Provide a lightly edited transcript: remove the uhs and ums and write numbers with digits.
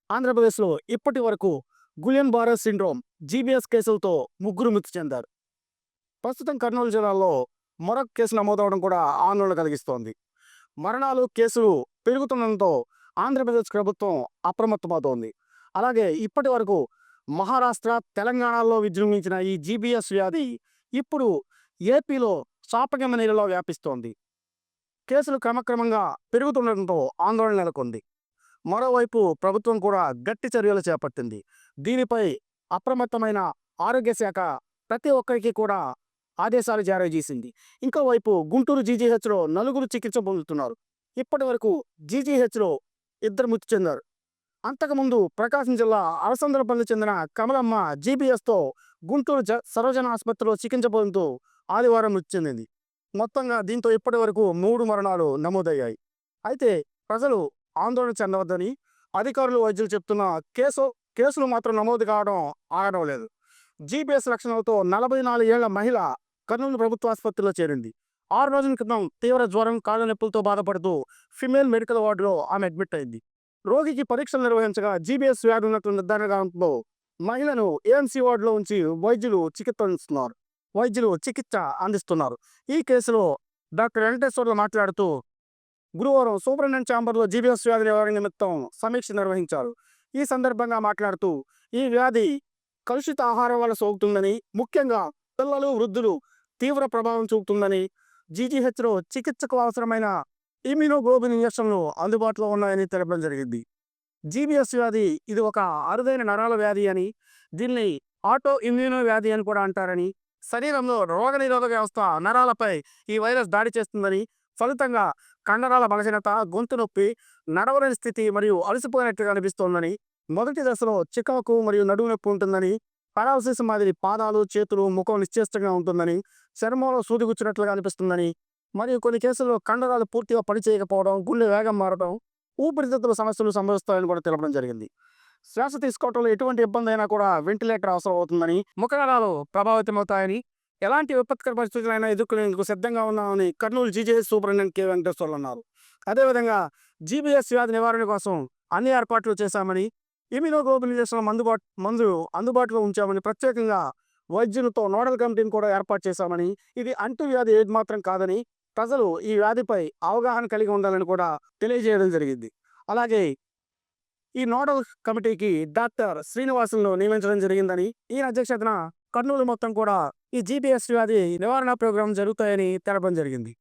ఆంధ్రప్రదేశ్‌లో ఇప్పటి వరకు గులియన్ బారె సిండ్రోమ్ జీబీఎస్ కేసులతో ముగ్గురు మృతి చెందారు. ప్రస్తుతం కర్నూలు జిల్లాలో మరొక కేసు నమోదవడం కూడా ఆందోళన కలిగిస్తోంది. మరణాలు, కేసులు పెరుగుతుండడంతో ఆంధ్రప్రదేశ్ ప్రభుత్వం అప్రమత్తమవుతోంది. అలాగే ఇప్పటి వరకు మహారాష్ట్ర, తెలంగాణలో విజృంభించిన ఈ జీబీఎస్ వ్యాధి ఇప్పుడు ఏపీలో చాపకింద వ్యాపిస్తోంది. కేసులు క్రమక్రమంగా పెరుగుతుండటంతో ఆందోళన నెలకొంది. మరోవైపు ప్రభుత్వం కూడా గట్టి చర్యలు చేపట్టింది. దీనిపై అప్రమత్తమైన ఆరోగ్య శాఖ ప్రతి ఒక్కరికి కూడా ఆదేశాలు జారీ చేసింది. ఇంకోవైపు గుంటూరు జీజీహెచ్‌లో నలుగురు చికిత్స పొందుతున్నారు. ఇప్పటి వరకు జీజీహెచ్‌లో ఇద్దరు మృతి చెందారు. అంతకుముందు ప్రకాశం జిల్లా అలసందలపల్లి చెందిన కమలమ్మ జీబీఎస్‌తో గుంటూరు సర్వజన ఆసుపత్రిలో చికిత్స పొందుతూ ఆదివారం మృతి చెందింది. మొత్తంగా దీంతో ఇప్పటి వరకు 3 మరణాలు నమోదయ్యాయి. అయితే ప్రజలు ఆందోళన చెందవద్దని అధికారులు, వైద్యులు చెప్తున్న కేసులు మాత్రం నమోదు కావడం ఆగడం లేదు. జీబీఎస్ లక్షణాలతో 44 ఏళ్ల మహిళ కర్నూలు ప్రభుత్వ ఆసుపత్రిలో చేరింది. 6 రోజుల క్రితం తీవ్ర జ్వరం, కాళ్ళ నొప్పులతో బాధపడుతూ ఫిమేల్ మెడికల్ వార్డులో ఆమె అడ్మిట్ అయింది. రోగికి పరీక్షలు నిర్వహించగా జీబీఎస్ వ్యాధి ఉన్నట్లు నిర్ధారణ కావడంతో మహిళను ఏఎంసీ వార్డులో ఉంచి వైద్యులు చికిత్స అందిస్తున్నారు. ఈ కేసులో డాక్టర్ వెంకటేశ్వర్లు మాట్లాడుతూ గురువారం సూపరింటెండెంట్ ఛాంబర్లో జీబీఎస్ వ్యాధి నివారణ నిమిత్తం సమీక్ష నిర్వహించారు. ఈ సందర్భంగా మాట్లాడుతూ ఈ వ్యాధి కలుషిత ఆహారం వల్ల సోకుతుందని, ముఖ్యంగా పిల్లలు, వృద్ధులు తీవ్ర ప్రభావం చూపుతుందని, జీజీహెచ్‌లో చికిత్సకు అవసరమైన ఇమ్యునోగ్లోబిన్ ఇంజెక్షన్లు అందుబాటులో ఉన్నాయని తెలపడం జరిగింది. జీబీఎస్ వ్యాధి ఇది ఒక అరుదైన నరాల వ్యాధి అని, దీన్ని ఆటో ఇమ్యూనో వ్యాధి అని కూడా అంటారని, శరీరంలో రోగనిరోధక వ్యవస్థ నరాలపై ఈ వైరస్ దాడి చేస్తుందని, ఫలితంగా కండరాల బలహీనత, గొంతు నొప్పి, నడవలేని స్థితి మరియు అలసిపోయినట్టుగా అనిపిస్తోందని, మొదటి దశలో చికాకు మరియు నడుము నొప్పి ఉంటుందని, పారాలసిస్ మాదిరి పాదాలు, చేతులు, ముఖం నిశ్చేష్టంగా ఉంటుందని, చర్మంలో సూది గుచ్చినట్లుగా అనిపిస్తుందని, మరియు కొన్ని కేసుల్లో కండరాలు పూర్తిగా పనిచేయకపోవడం, గుండె వేగం మారడం, ఊపిరితిత్తుల సమస్యలు సంభవిస్తాయని కూడా తెలపడం జరిగింది. శ్వాస తీసుకోవడంలో ఎటువంటి ఇబ్బంది అయినా కూడా వెంటిలేటర్ అవసరం అవుతుందని, ముఖనరాలు ప్రభావితమవుతాయని, ఎలాంటి విపత్కర పరిస్థితులైనా ఎదుర్కొనేందుకు సిద్ధంగా ఉన్నామని Kurnool GGH superintendent K Venkateswarlu అన్నారు. అదేవిధంగా జీబీఎస్ వ్యాధి నివారణ కోసం అన్ని ఏర్పాట్లు చేశామని, ఇమ్యునోగ్లోబిన్ ఇంజెక్షన్ల మందు అందుబాటులో ఉంచామని, ప్రత్యేకంగా వైద్యులతో నోడల్ కమిటీని కూడా ఏర్పాటు చేశామని, ఇది అంటువ్యాధి ఏది మాత్రం కాదని, ప్రజలు ఈ వ్యాధిపై అవగాహన కలిగి ఉండాలని కూడా తెలియజేయడం జరిగింది. అలాగే ఈ నోడల్ కమిటీకి డాక్టర్ శ్రీనివాసులను నియమించడం జరిగిందని, ఈయన అధ్యక్షతన కర్నూలు మొత్తం కూడా ఈ జీబీఎస్ వ్యాధి నివారణ ప్రోగ్రాం జరుగుతాయని తెలపడం జరిగింది.